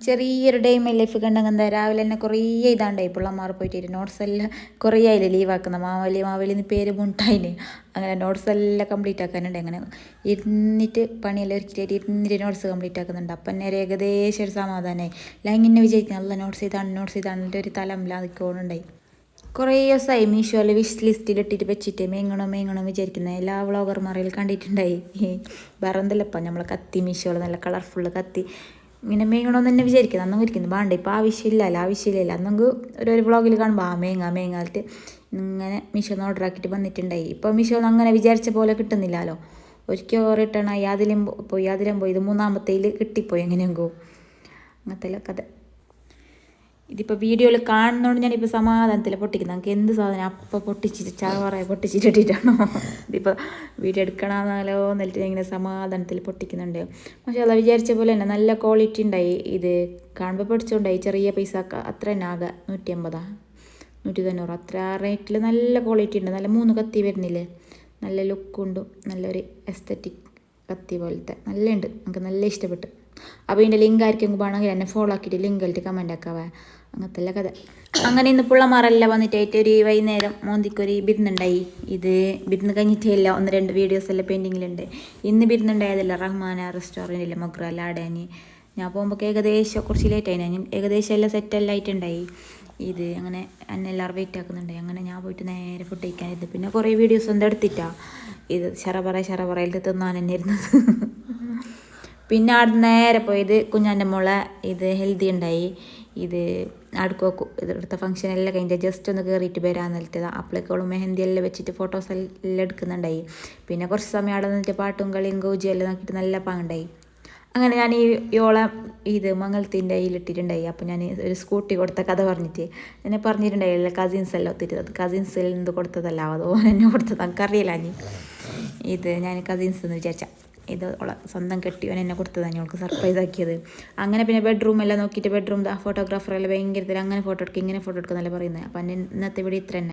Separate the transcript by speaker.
Speaker 1: ചെറിയൊരു day my life കണ്ടെങ്കിൽ എന്താ രാവിലെ തന്നെ കുറേ ഇതാണ്ടായി പിള്ളമാർ പോയിട്ട് നോട്ട്സ് എല്ലാം കുറേ ആയില്ലേ ലീവാക്കുന്ന മാവേലി പേര് മുണ്ടായിന് അങ്ങനെ നോട്ട്സ് എല്ലാം കംപ്ലീറ്റ് ആക്കാനുണ്ട് അങ്ങനെ ഇരുന്നിട്ട് പണിയെല്ലാം ഒരുക്കിയിട്ട് ഇരുന്നിട്ട് നോട്ട്സ് കംപ്ലീറ്റ് ആക്കുന്നുണ്ട് അപ്പം നേരെ ഏകദേശം ഒരു സമാധാനമായി അല്ലെങ്കിൽ ഇങ്ങനെ വിചാരിക്കുന്നത് നല്ല നോട്ട്സ് ചെയ്താണ്ട് ഒരു തലമില്ലാതിക്കോണുണ്ടായി. കുറേ ദിവസമായി മീഷോയിൽ വിഷ് ലിസ്റ്റിൽ ഇട്ടിട്ട് വെച്ചിട്ട് മേങ്ങണം വിചാരിക്കുന്നത് എല്ലാ വ്ളോഗർമാരിൽ കണ്ടിട്ടുണ്ടായി. വേറെ എന്തെല്ലപ്പം നമ്മൾ കത്തി മീഷോയിൽ നല്ല കളർഫുള്ള് കത്തി ഇങ്ങനെ മേങ്ങണമെന്ന് തന്നെ വിചാരിക്കുന്നത് അന്നൊന്നും ഇരിക്കുന്നു വേണ്ട ഇപ്പം ആവശ്യമില്ല അന്നെങ്കിൽ ഒരു വ്ളോഗിൽ കാണുമ്പോൾ മേങ്ങാലിട്ട് ഇങ്ങനെ മീഷോന്ന് ഓർഡർ ആക്കിയിട്ട് വന്നിട്ടുണ്ടായി. ഇപ്പം മീഷോന്ന് അങ്ങനെ വിചാരിച്ച പോലെ കിട്ടുന്നില്ലല്ലോ. ഒരിക്കൽ റിട്ടേൺ ആയി അതിലും പോയി ഇത് മൂന്നാമത്തേൽ കിട്ടിപ്പോയി എങ്ങനെയെങ്കോ അങ്ങനത്തെ കഥ. ഇതിപ്പോൾ വീഡിയോയിൽ കാണുന്നതുകൊണ്ട് ഞാനിപ്പോൾ സമാധാനത്തിൽ പൊട്ടിക്കുന്നത് നമുക്ക് എന്ത് സാധനം അപ്പം പൊട്ടിച്ചിട്ടിട്ടാണോ ഇതിപ്പോൾ വീഡിയോ എടുക്കണമെന്നാലോ എന്നിട്ട് ഇങ്ങനെ സമാധാനത്തിൽ പൊട്ടിക്കുന്നുണ്ട്. പക്ഷേ അത് വിചാരിച്ച പോലെ തന്നെ നല്ല ക്വാളിറ്റി ഉണ്ടായി. ഇത് കാണുമ്പോൾ പഠിച്ചുകൊണ്ടായി ചെറിയ പൈസ അത്ര തന്നെ ആകെ 150 190 അത്ര റേറ്റിൽ നല്ല ക്വാളിറ്റി ഉണ്ട്. നല്ല 3 കത്തി വരുന്നില്ലേ, നല്ല ലുക്കുണ്ടും നല്ലൊരു എസ്തറ്റിക് കത്തി പോലത്തെ നല്ല ഉണ്ട്. നമുക്ക് നല്ല ഇഷ്ടപ്പെട്ടു. അപ്പോൾ ഇതിൻ്റെ ലിങ്ക് ആയിരിക്കും വേണമെങ്കിൽ എന്നെ ഫോളോ ആക്കിയിട്ട് ലിങ്കിലിട്ട് കമൻ്റ് ആക്കാവേ അങ്ങനത്തെ എല്ലാ കഥ. അങ്ങനെ ഇന്ന് പിള്ളമാരെല്ലാം വന്നിട്ടായിട്ട് ഒരു വൈകുന്നേരം മോന്തിക്കൊരു ബിരുന്നുണ്ടായി. ഇത് ബിരുന്ന് കഴിഞ്ഞിട്ടില്ല 1-2 വീഡിയോസ് എല്ലാം പെയിൻറ്റിങ്ങിലുണ്ട്. ഇന്ന് ബിരുന്നുണ്ടായതല്ല റഹ്മാന റെസ്റ്റോറൻറ്റിലെ മൊഗ്ര ലാടാനി ഞാൻ പോകുമ്പോൾ ഏകദേശം കുറച്ച് ലേറ്റായി. ഞാൻ ഏകദേശം എല്ലാം സെറ്റെല്ലാം ആയിട്ടുണ്ടായി. ഇത് അങ്ങനെ എന്നെ എല്ലാവരും വെയിറ്റ് ആക്കുന്നുണ്ടായി. അങ്ങനെ ഞാൻ പോയിട്ട് നേരെ ഫുഡ് കഴിക്കാനിരുന്നു. പിന്നെ കുറേ വീഡിയോസ് ഒന്നും എടുത്തിട്ടാണ് ഇത് ശറപറയിൽ തിന്നാൻ തന്നെ ഇരുന്നത്. പിന്നെ അവിടെ നേരെ പോയത് കുഞ്ഞാൻ്റെ മോളെ ഇത് ഹെൽത്തി ഉണ്ടായി. ഇത് അടുക്കോക്കും ഇവിടുത്തെ ഫംഗ്ഷൻ എല്ലാം കഴിഞ്ഞിട്ട് ജസ്റ്റ് ഒന്ന് കയറിയിട്ട് വരാമെന്ന് നിൽത്തത്. അപ്പോഴേക്കോളും മെഹന്തി എല്ലാം വെച്ചിട്ട് ഫോട്ടോസ് എല്ലാം എടുക്കുന്നുണ്ടായി. പിന്നെ കുറച്ച് സമയം അവിടെ നിന്നിട്ട് പാട്ടും കളിയും ഗോജി എല്ലാം നോക്കിയിട്ട് നല്ല പാങ്ങുണ്ടായി. അങ്ങനെ ഞാൻ ഓളെ ഇത് മംഗളത്തിൻ്റെ കയ്യിലിട്ടിട്ടുണ്ടായി. അപ്പോൾ ഞാൻ ഒരു സ്കൂട്ടി കൊടുത്ത കഥ പറഞ്ഞിട്ട് എന്നെ പറഞ്ഞിട്ടുണ്ടായില്ല കസിൻസ് എല്ലാം ഒത്തിട്ട് അത് കസിൻസിൽ നിന്ന് കൊടുത്തതല്ല അതോ എന്നെ കൊടുത്തത് എനിക്കറിയില്ല. ഇത് ഞാൻ കസിൻസ് എന്ന് വിചാരിച്ച ഇത് ഓളെ സ്വന്തം കെട്ടിയോൻ എന്നെ കൊടുത്തതാണ് അവൾക്ക് സർപ്രൈസ് ആക്കിയത്. അങ്ങനെ പിന്നെ ബെഡ്റൂം എല്ലാം നോക്കിയിട്ട് ബെഡ്റൂം ഫോട്ടോഗ്രാഫറെല്ലാം ഭയങ്കര അങ്ങനെ ഫോട്ടോ എടുക്കുക ഇങ്ങനെ ഫോട്ടോ എടുക്കുക എന്നല്ല പറയുന്നത്. അപ്പം ഇന്നത്തെ ഇവിടെ ഇത്ര തന്നെ.